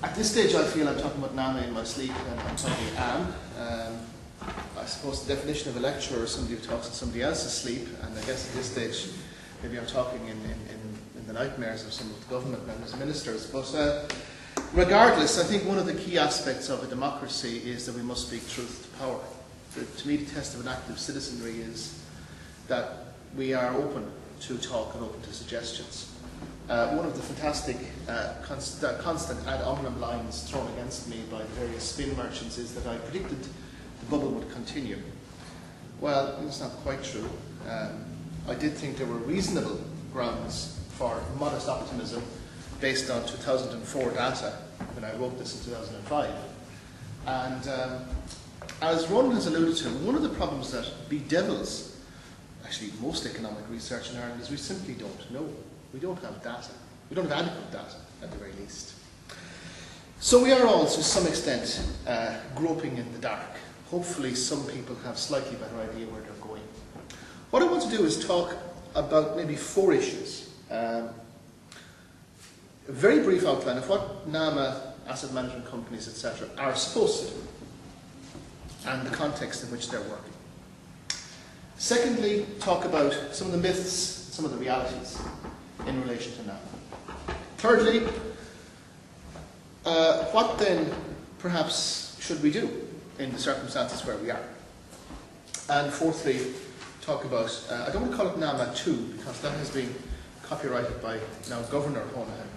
At this stage I feel I'm talking about NAMA in my sleep, and I'm talking am. I suppose the definition of a lecturer is somebody who talks in somebody else's sleep, and I guess at this stage maybe I'm talking in the nightmares of some of the government members and ministers. But regardless, I think one of the key aspects of a democracy is that we must speak truth to power. To me, the test of an active citizenry is that we are open to talk and open to suggestions. One of the fantastic constant ad hominem lines thrown against me by the various spin merchants is that I predicted the bubble would continue. Well, it's not quite true. I did think there were reasonable grounds for modest optimism based on 2004 data when I wrote this in 2005. And as Ronan has alluded to, one of the problems that bedevils actually most economic research in Ireland is we simply don't know. We don't have data. We don't have adequate data, at the very least. So we are all, to some extent, groping in the dark. Hopefully some people have slightly better idea where they're going. What I want to do is talk about maybe 4 issues. A very brief outline of what NAMA, asset management companies, etc. are supposed to do, and the context in which they're working. Secondly, talk about some of the myths, some of the realities in relation to NAMA. Thirdly, what then perhaps should we do in the circumstances where we are? And fourthly, talk about, I don't want to call it NAMA 2 because that has been copyrighted by now Governor Honohan,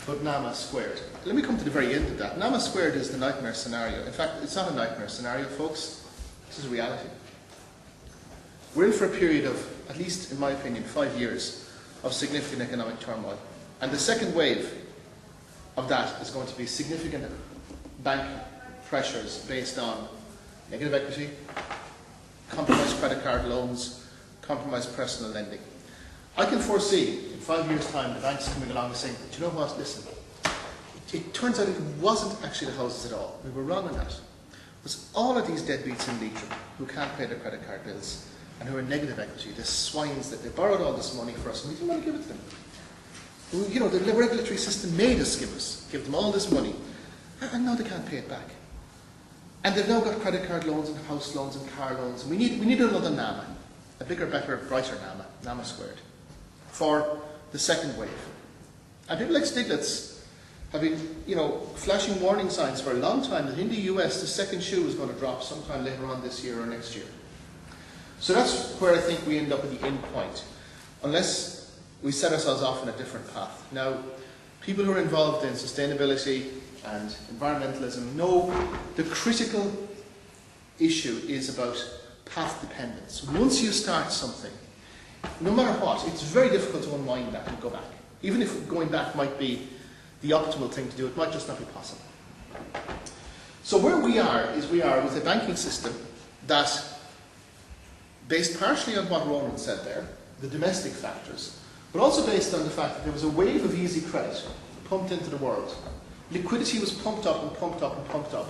but NAMA squared. Let me come to the very end of that. NAMA squared is the nightmare scenario. In fact, it's not a nightmare scenario, folks. This is reality. We're in for a period of, at least in my opinion, 5 years of significant economic turmoil. And the second wave of that is going to be significant bank pressures based on negative equity, compromised credit card loans, compromised personal lending. I can foresee in 5 years' time the banks coming along and saying, do you know what, listen, it turns out it wasn't actually the houses at all. We were wrong on that. It was all of these deadbeats in Leitrim who can't pay their credit card bills and who are in negative equity, the swines that they borrowed all this money for us and we didn't want to give it to them. You know, the regulatory system made us give them all this money, and now they can't pay it back. And they've now got credit card loans and house loans and car loans, and we need another NAMA, a bigger, better, brighter NAMA, NAMA squared, for the second wave. And people like Stiglitz have been, flashing warning signs for a long time that in the US the second shoe is going to drop sometime later on this year or next year. So that's where I think we end up at the end point, unless we set ourselves off on a different path. Now, people who are involved in sustainability and environmentalism know the critical issue is about path dependence. Once you start something, no matter what, it's very difficult to unwind that and go back. Even if going back might be the optimal thing to do, it might just not be possible. So where we are is we are with a banking system that, based partially on what Ronan said there, the domestic factors, but also based on the fact that there was a wave of easy credit pumped into the world. Liquidity was pumped up and pumped up and pumped up,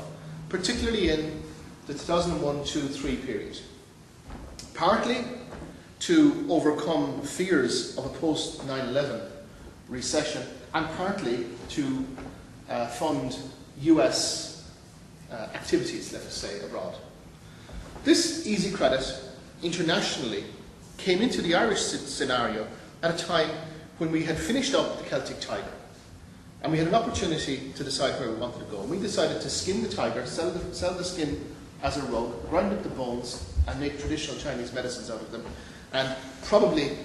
particularly in the 2001-2-3 period. Partly to overcome fears of a post-9/11 recession, and partly to fund US activities, let us say, abroad. This easy credit internationally came into the Irish scenario at a time when we had finished up the Celtic Tiger and we had an opportunity to decide where we wanted to go. And we decided to skin the tiger, sell the skin as a rug, grind up the bones and make traditional Chinese medicines out of them, and probably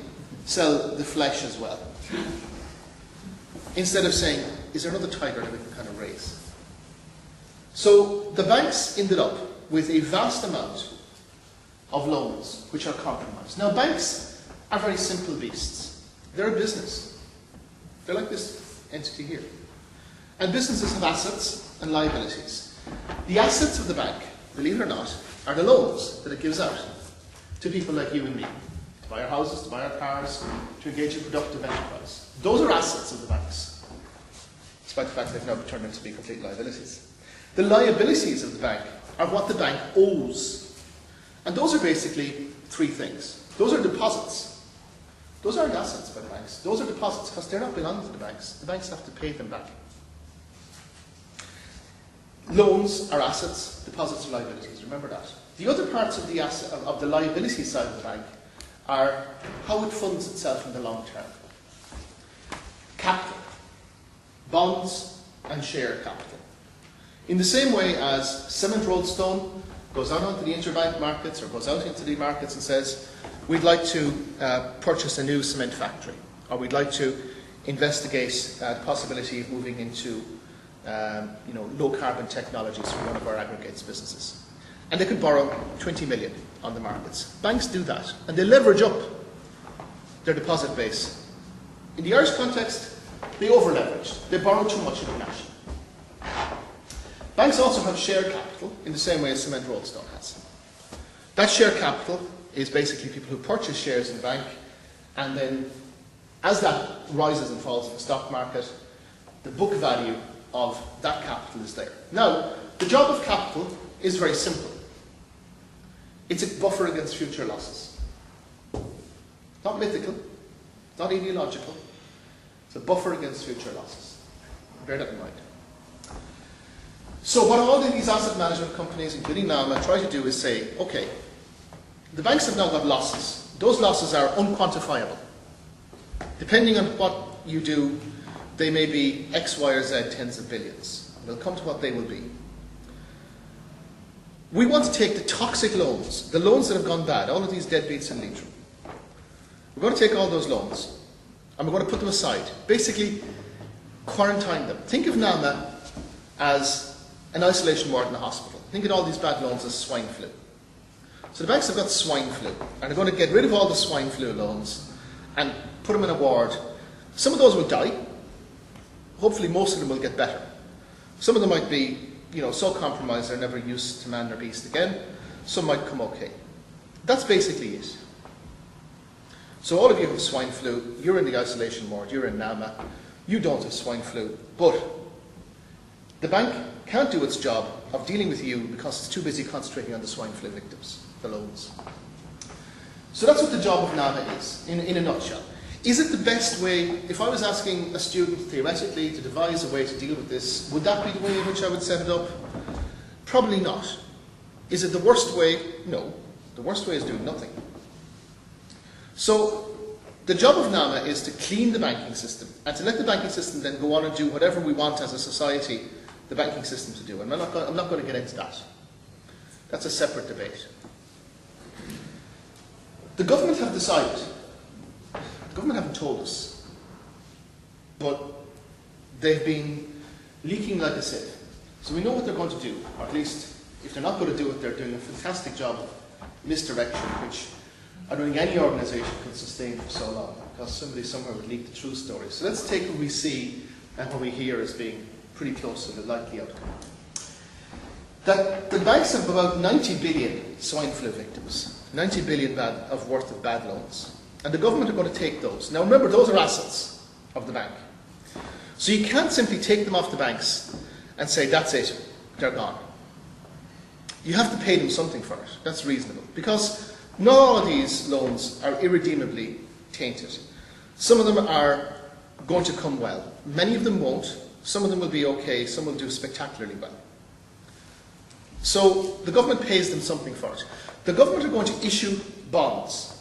sell the flesh as well. Instead of saying, is there another tiger that we can kind of raise? So the banks ended up with a vast amount of loans which are compromised. Now banks are very simple beasts. They're a business. They're like this entity here. And businesses have assets and liabilities. The assets of the bank, believe it or not, are the loans that it gives out to people like you and me, to buy our houses, to buy our cars, to engage in productive enterprise. Those are assets of the banks, despite the fact they've now turned into be complete liabilities. The liabilities of the bank are what the bank owes. And those are basically 3 things. Those are deposits. Those aren't assets by the banks. Those are deposits because they're not belonging to the banks. The banks have to pay them back. loans are assets, deposits are liabilities. Remember that. The other parts of the asset, of the liability side of the bank are how it funds itself in the long term. Capital, bonds and share capital. In the same way as Cement Roadstone goes out onto the interbank markets or goes out into the markets and says, we'd like to purchase a new cement factory, or we'd like to investigate the possibility of moving into low carbon technologies for one of our aggregates businesses. And they could borrow 20 million on the markets. Banks do that, and they leverage up their deposit base. In the Irish context, they over-leveraged. They borrow too much internationally. Banks also have share capital in the same way as Cement Roadstone has. That share capital is basically people who purchase shares in the bank, and then as that rises and falls in the stock market, the book value of that capital is there. Now, the job of capital is very simple. It's a buffer against future losses. Not mythical, not ideological. It's a buffer against future losses. Bear that in mind. So what all of these asset management companies, including NAMA, try to do is say, okay, the banks have now got losses. Those losses are unquantifiable. Depending on what you do, they may be X, Y, or Z tens of billions. We'll come to what they will be. We want to take the toxic loans, the loans that have gone bad, all of these deadbeats in Leitrim. We're going to take all those loans and we're going to put them aside. Basically, quarantine them. Think of NAMA as an isolation ward in a hospital. Think of all these bad loans as swine flu. So the banks have got swine flu, and they're going to get rid of all the swine flu loans and put them in a ward. Some of those will die. Hopefully most of them will get better. Some of them might be so compromised they're never used to man or beast again. Some might come okay. That's basically it. So all of you have swine flu, you're in the isolation ward, you're in NAMA, you don't have swine flu, but the bank can't do its job of dealing with you because it's too busy concentrating on the swine flu victims, the loans. So that's what the job of NAMA is, in a nutshell. Is it the best way, if I was asking a student theoretically to devise a way to deal with this, would that be the way in which I would set it up? Probably not. Is it the worst way? No. The worst way is doing nothing. So the job of NAMA is to clean the banking system and to let the banking system then go on and do whatever we want as a society the banking system to do. And I'm not going to get into that. That's a separate debate. The government have decided. The government haven't told us, but they've been leaking like a sieve. So we know what they're going to do, or at least if they're not going to do it, they're doing a fantastic job of misdirection, which I don't think any organisation could sustain for so long, because somebody somewhere would leak the true story. So let's take what we see and what we hear as being pretty close to the likely outcome. That the banks have about 90 billion swine flu victims, 90 billion worth of bad loans. And the government are going to take those. Now remember, those are assets of the bank. So you can't simply take them off the banks and say, that's it, they're gone. You have to pay them something for it. That's reasonable. Because not all of these loans are irredeemably tainted. Some of them are going to come well. Many of them won't. Some of them will be okay. Some will do spectacularly well. So the government pays them something for it. The government are going to issue bonds.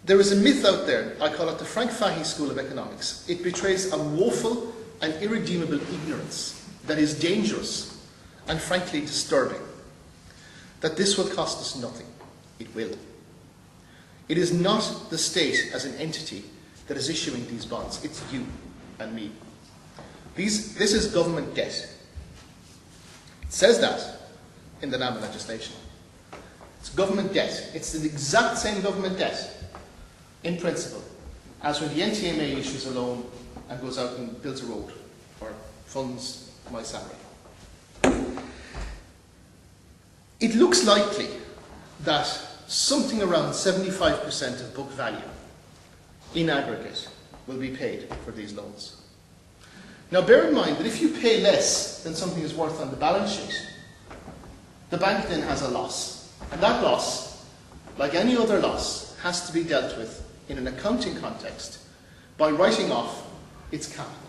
There is a myth out there, I call it the Frank Fahey School of Economics. It betrays a woeful and irredeemable ignorance that is dangerous and frankly disturbing. That this will cost us nothing. It will. It is not the state as an entity that is issuing these bonds. It's you and me. This is government debt. It says that in the NAMA legislation. It's government debt. It's the exact same government debt, in principle, as when the NTMA issues a loan and goes out and builds a road or funds my salary. It looks likely that something around 75% of book value in aggregate will be paid for these loans. Now bear in mind that if you pay less than something is worth on the balance sheet, the bank then has a loss. And that loss, like any other loss, has to be dealt with in an accounting context by writing off its capital.